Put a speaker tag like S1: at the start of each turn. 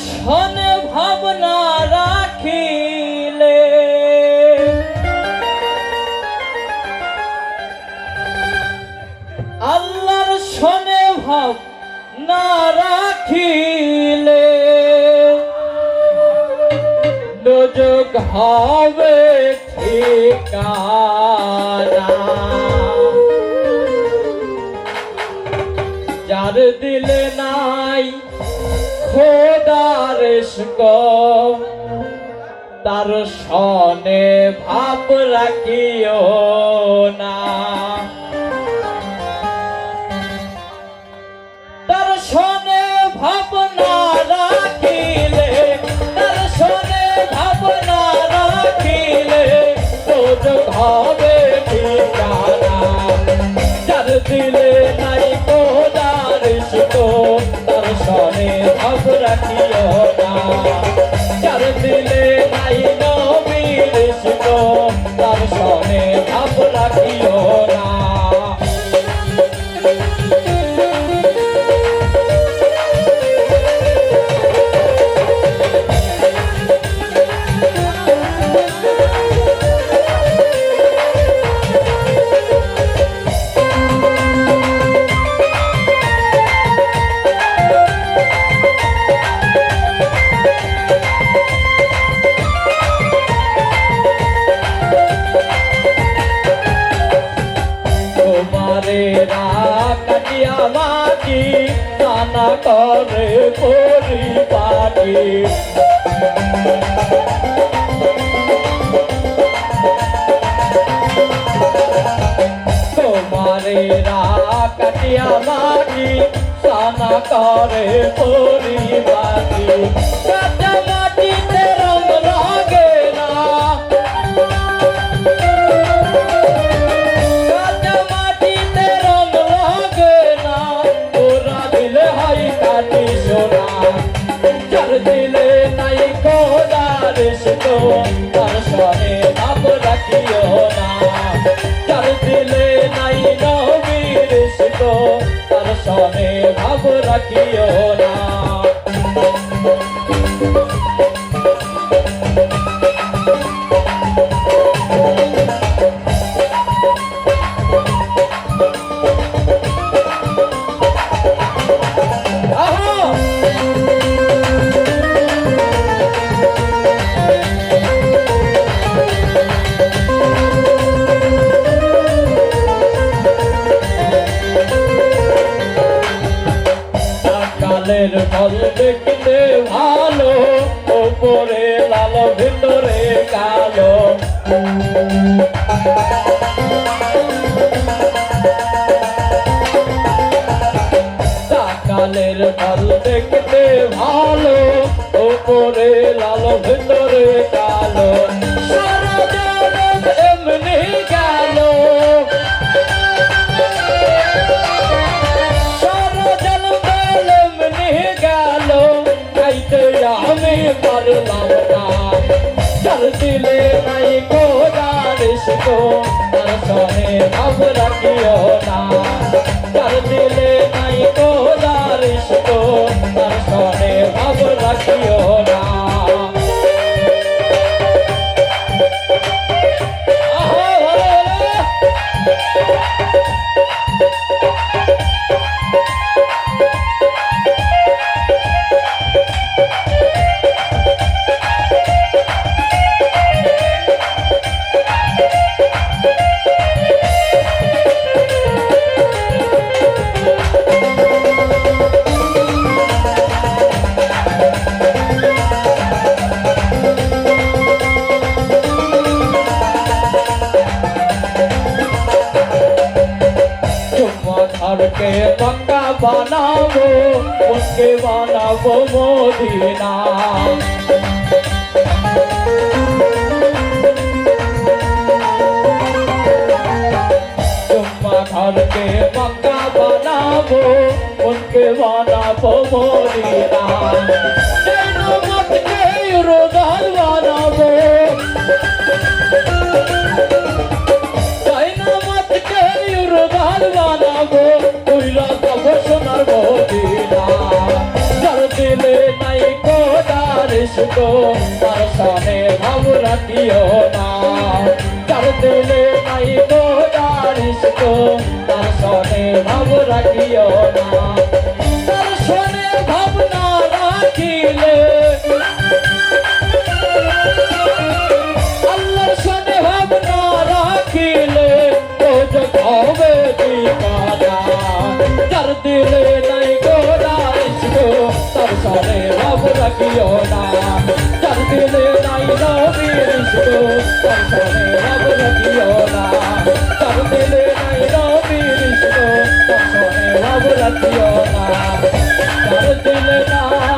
S1: শনে ভাবনা রাখিলে আল্লাহর শনে ভাবনা রাখিলে দোজখ হবে ঠিকানা যার দিলে নাই খোদার ইশক তার শনে ভাব রাখিও না তার শনে ভাব না রাখিলে তার শনে ভাব না রাখিলে দোজখ হবে ঠিকানা যার দিলে নাই খোদার ইশক তার শনে ভাব রাখিও না যার দিলে নাই নবীর ইশক তার শনে ভাব রাখিও না কাটিয়া মাটি নানা করে পরিপাটি তোমারে কাটিয়া মাটি নানা করে পরিপাটি কাটা মাটিতে রং লাগে না যার দিলে নাই খোদার ইশক তার শনে ভাব রাখিও না যার দিলে নাই নবীর ইশক তার শনে ভাব রাখিও না কালের ফল দেখতে ভালো ওপরে লাল ভিতরে কালো কালের ফল দেখতে ভালো ওপরে লাল ভিতরে কালো সারা জগৎ এমনি গেল আমি পারলাম না যার দিলে নাই খোদার ইশক তার শনে ভাব রাখিও না যার দিলে নাই খোদার ইশক তার শনে ভাব রাখিও না ঘরকে পাকা বানাবো उसके বানাবো মদিনা ঘরকে পাকা বানাবো उसके বানাবো মদিনা জন্নতকে রোজার বানাবো সোনার মদিনা যার দিলে নাই ইশক তার সনে ভাব রাখিও না যার দিলে নাই খোদার ইশক তার সনে ভাব রাখিও না তার সনে ভাব না রাখিলে আল্লাহর সনে ভাব না রাখিলে তো হবে ঠিকানা যার দিলে নাই খোদার ইশক তার সনে ভাব রাখিও না যার দিলে নাই নবীর ইশক তার সনে ভাব রাখিও না যার দিলে নাই নবীর ইশক তার সনে ভাব রাখিও না যার দিলে নাই